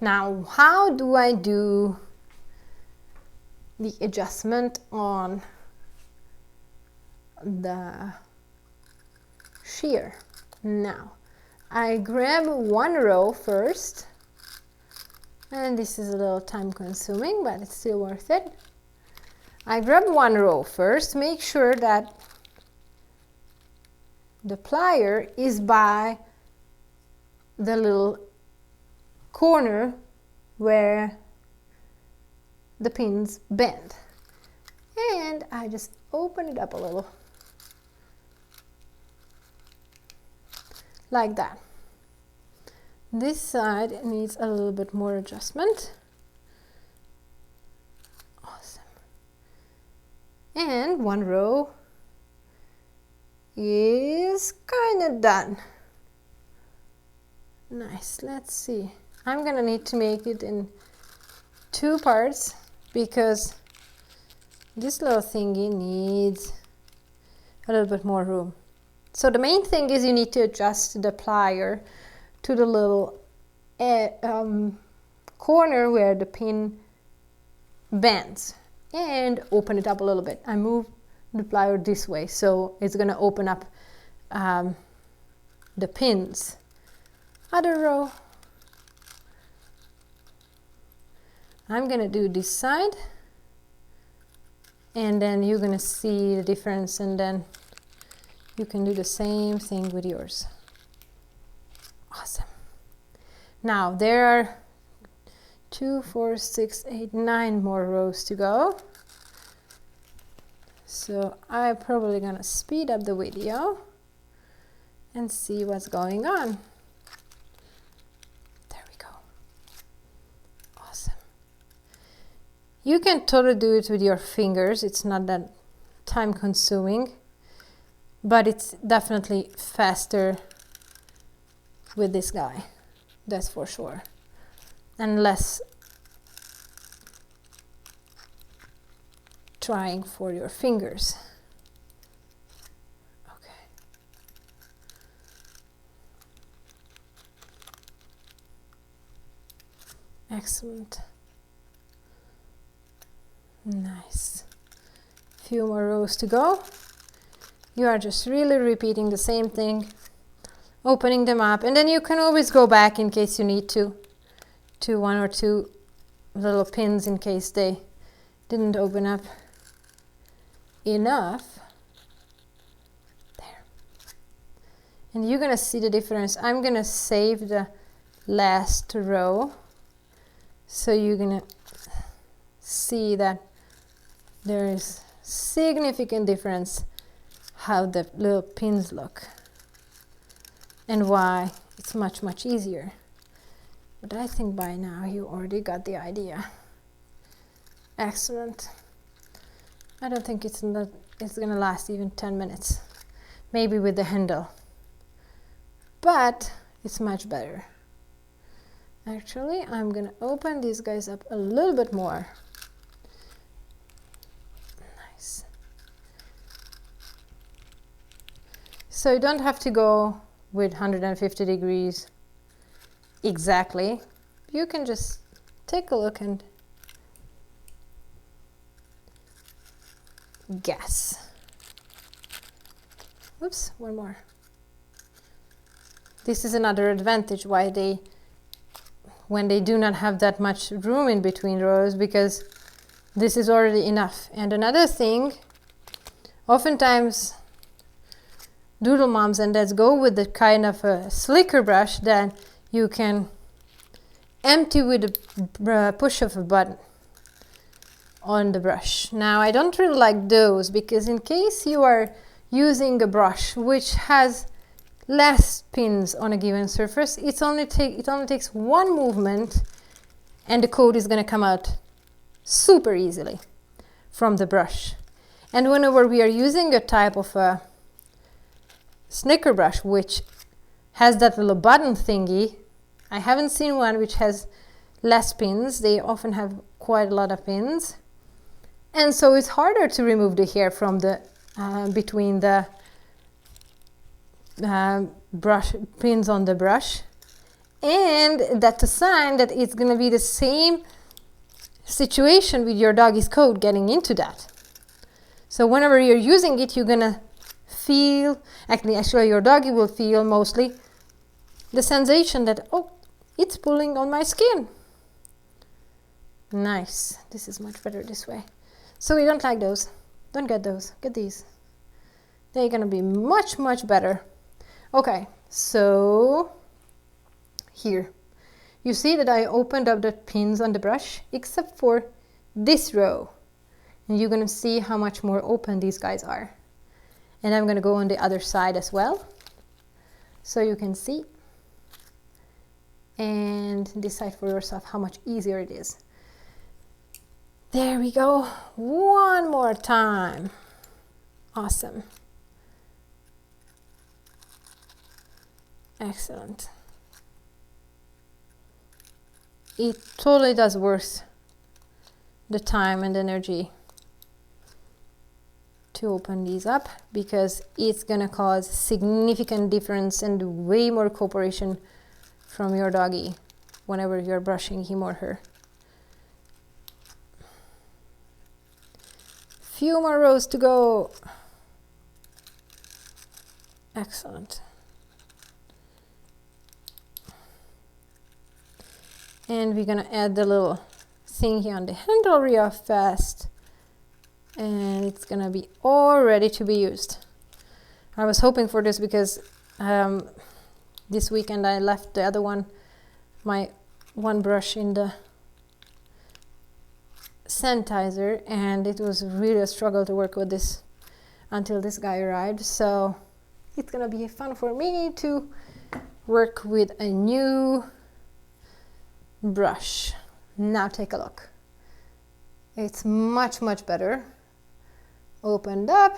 Now, how do I do the adjustment on the shear? Now, I grab one row first, and this is a little time consuming, but it's still worth it. I grab one row first, make sure that the plier is by the little corner where the pins bend, and I just open it up a little like that. This side needs a little bit more adjustment. Awesome. And one row is kind of done. Nice. Let's see. I'm gonna need to make it in two parts because this little thingy needs a little bit more room. So the main thing is you need to adjust the plier to the little corner where the pin bends and open it up a little bit. I move the plier this way, so it's going to open up the pins. Other row. I'm going to do this side, and then you're going to see the difference, and then you can do the same thing with yours. Awesome. Now there are 2, 4, 6, 8, 9 more rows to go. So I'm probably gonna speed up the video and see what's going on. There we go. Awesome. You can totally do it with your fingers. It's not that time consuming, but it's definitely faster with this guy, that's for sure, and less trying for your fingers. Okay. Excellent. Nice. Few more rows to go. You are just really repeating the same thing, opening them up, and then you can always go back in case you need to one or two little pins in case they didn't open up enough. There. And you're gonna see the difference. I'm gonna save the last row, so you're gonna see that there is significant difference how the little pins look and why it's much easier. But I think by now you already got the idea. Excellent. I don't think it's gonna last even 10 minutes, maybe with the handle, but it's much better. Actually, I'm gonna open these guys up a little bit more. Nice. So you don't have to go with 150 degrees exactly. You can just take a look and guess. Oops, one more. This is another advantage why when they do not have that much room in between rows, because this is already enough. And another thing, oftentimes doodle moms and dads go with the kind of a slicker brush that you can empty with a push of a button on the brush. Now I don't really like those, because in case you are using a brush which has less pins on a given surface, it only takes one movement and the coat is going to come out super easily from the brush. And whenever we are using a type of a snicker brush which has that little button thingy, I haven't seen one which has less pins. They often have quite a lot of pins, and so it's harder to remove the hair from the between the brush pins on the brush, And that's a sign that it's going to be the same situation with your doggy's coat getting into that. So whenever you're using it, you're going to feel, actually your doggy will feel mostly the sensation that, oh, it's pulling on my skin. Nice. This is much better this way. So we don't like those. Don't get those. Get these. They're going to be much, much better. Okay, so here. You see that I opened up the pins on the brush, except for this row. And you're going to see how much more open these guys are. And I'm going to go on the other side as well, so you can see and decide for yourself how much easier it is. There we go. One more time. Awesome. Excellent. It totally does worth the time and energy to open these up, because it's gonna cause significant difference and way more cooperation from your doggy whenever you're brushing him or her. Few more rows to go. Excellent. And we're gonna add the little thing here on the handle real fast, and it's gonna be all ready to be used. I was hoping for this because this weekend I left the other one, my one brush in the sanitizer, and it was really a struggle to work with this until this guy arrived. So it's gonna be fun for me to work with a new brush. Now take a look. It's much, much better. Opened up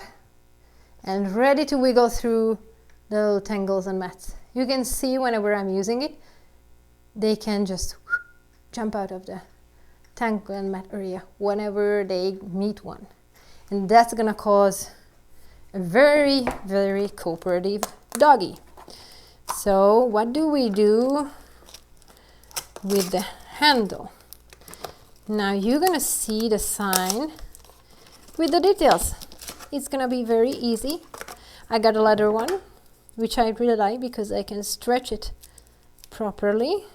and ready to wiggle through the little tangles and mats. You can see whenever I'm using it, they can just jump out of the tangle and mat area whenever they meet one. And that's gonna cause a very, very cooperative doggy. So what do we do with the handle? Now you're gonna see the sign with the details. It's gonna be very easy. I got a leather one, which I really like because I can stretch it properly.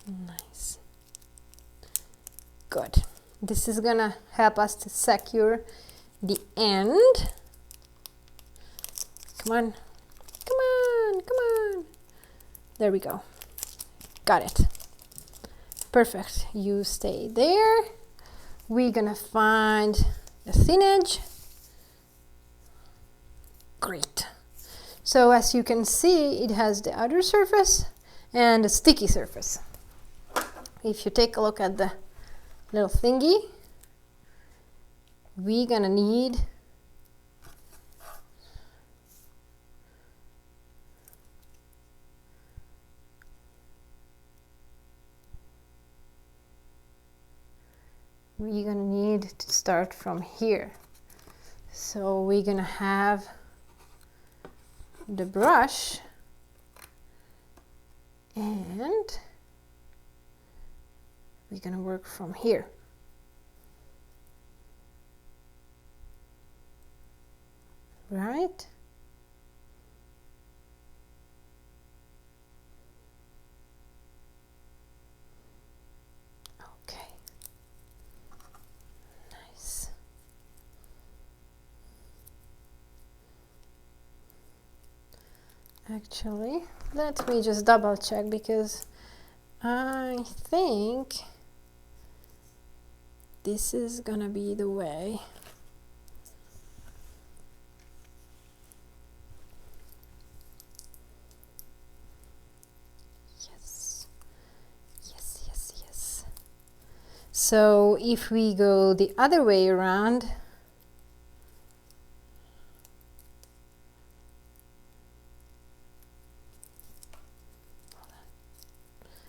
Nice. Good. This is gonna help us to secure the end. Come on. Come on, come on. There we go. Got it. Perfect. You stay there. We're gonna find the thin edge. Great. So as you can see, it has the outer surface and the sticky surface. If you take a look at the little thingy, we're gonna need to start from here. So we're gonna have the brush and we're gonna work from here. Right? Okay. Nice. Actually, let me just double check, because I think this is gonna be the way. Yes. Yes, yes, yes. So if we go the other way around,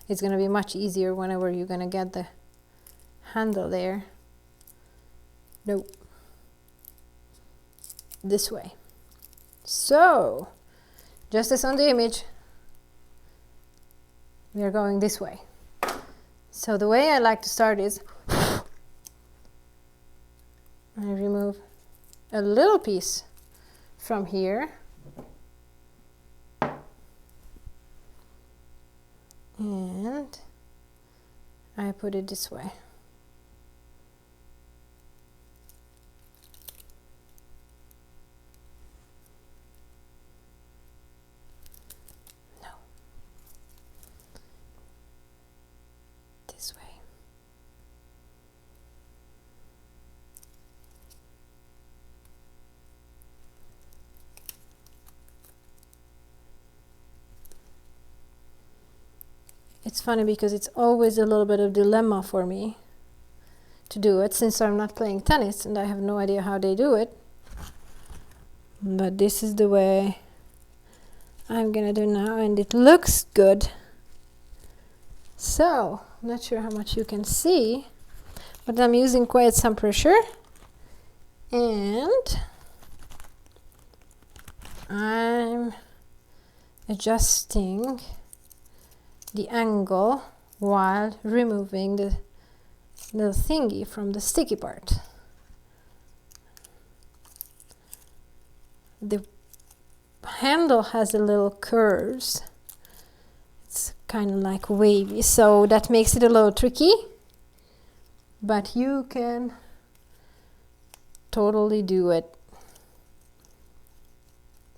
it's going to be much easier whenever you're going to get the handle there. Nope. This way. So, just as on the image, we are going this way. So the way I like to start is I remove a little piece from here and I put it this way. No. This way. It's funny because it's always a little bit of dilemma for me to do it since I'm not playing tennis and I have no idea how they do it. But this is the way I'm gonna do now and it looks good. So, I'm not sure how much you can see, but I'm using quite some pressure and I'm adjusting the angle while removing the little thingy from the sticky part. The handle has a little curves. It's kind of like wavy, so that makes it a little tricky, but you can totally do it.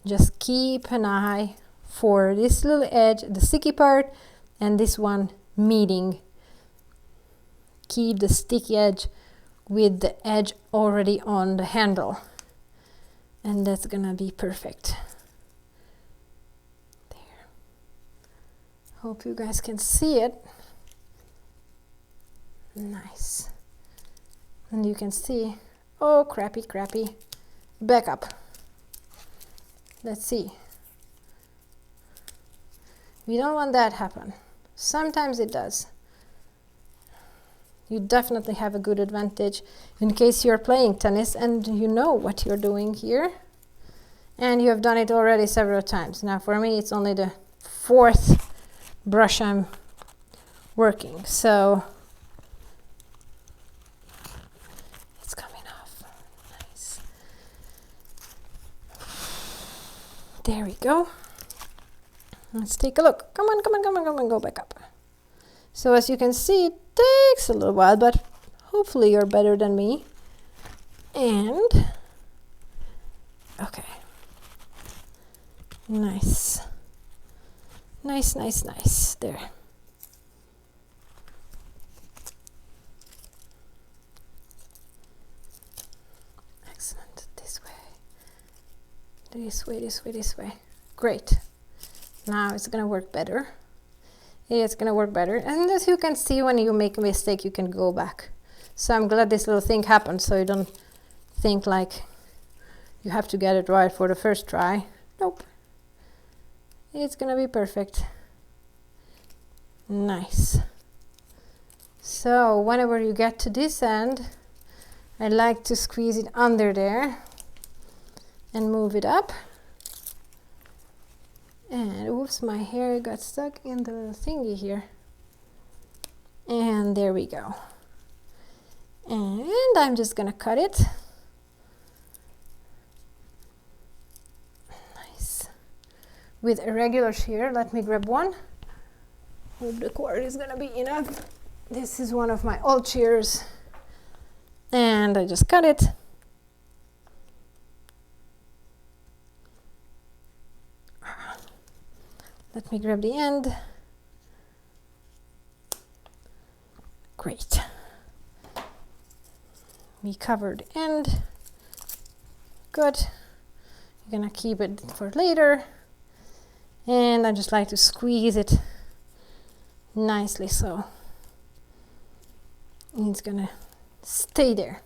Just keep an eye for this little edge, the sticky part, and this one meeting. Keep the sticky edge with the edge already on the handle, and that's gonna be perfect. There. Hope you guys can see it. Nice. And you can see, oh crappy, back up. Let's see. We don't want that to happen. Sometimes it does. You definitely have a good advantage in case you're playing tennis and you know what you're doing here. And you have done it already several times. Now for me it's only the 4th brush I'm working. So it's coming off. Nice. There we go. Let's take a look. Come on, go back up. So as you can see, it takes a little while, but hopefully you're better than me. And, okay. Nice. Nice. There. Excellent. This way. Great. Now it's gonna work better. It's gonna work better. And as you can see, when you make a mistake, you can go back. So I'm glad this little thing happened, so you don't think like you have to get it right for the first try. Nope. It's gonna be perfect. Nice. So whenever you get to this end, I like to squeeze it under there and move it up. And oops, my hair got stuck in the thingy here. And there we go. And I'm just gonna cut it. Nice. With a regular shear, let me grab one. Hope the cord is gonna be enough. This is one of my old shears. And I just cut it. Let me grab the end. Great. We covered the end. Good. You're gonna keep it for later. And I just like to squeeze it nicely so it's gonna stay there.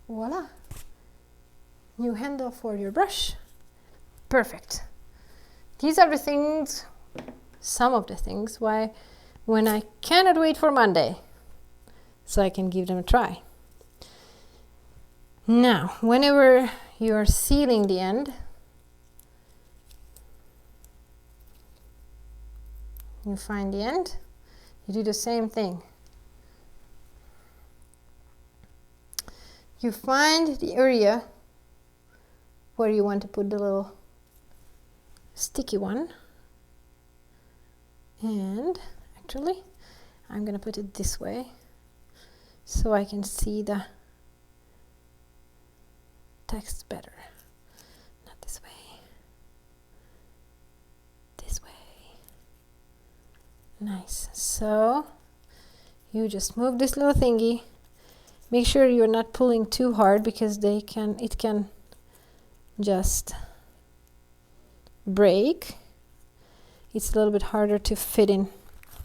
Voila. New handle for your brush. Perfect. These are the things, some of the things, why when I cannot wait for Monday, so I can give them a try. Now, whenever you're sealing the end, you find the end, you do the same thing. You find the area where you want to put the little sticky one, and actually I'm gonna put it this way so I can see the text better. Not this way, this way. Nice. So you just move this little thingy. Make sure you're not pulling too hard because it can just break. It's a little bit harder to fit in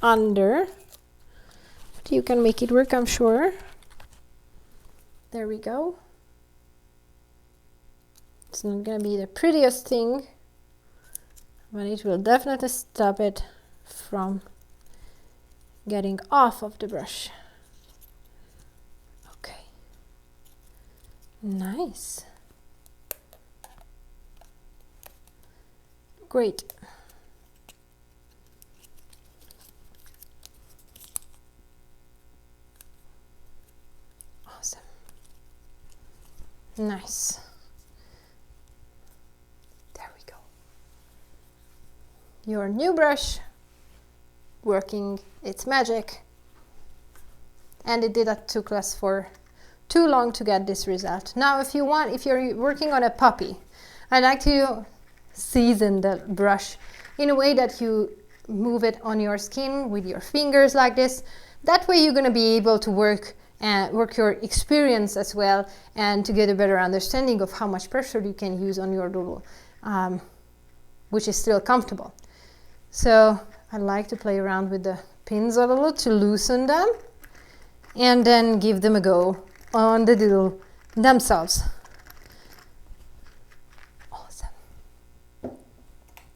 under, but you can make it work, I'm sure. There we go. It's not gonna be the prettiest thing, but it will definitely stop it from getting off of the brush. Okay. Nice. Great. Awesome. Nice. There we go. Your new brush working its magic. And it didn't took us for too long to get this result. Now if you're working on a puppy, I like to season the brush in a way that you move it on your skin with your fingers like this. That way you're going to be able to work your experience as well, and to get a better understanding of how much pressure you can use on your doodle, which is still comfortable. So I like to play around with the pins a little to loosen them, and then give them a go on the doodle themselves.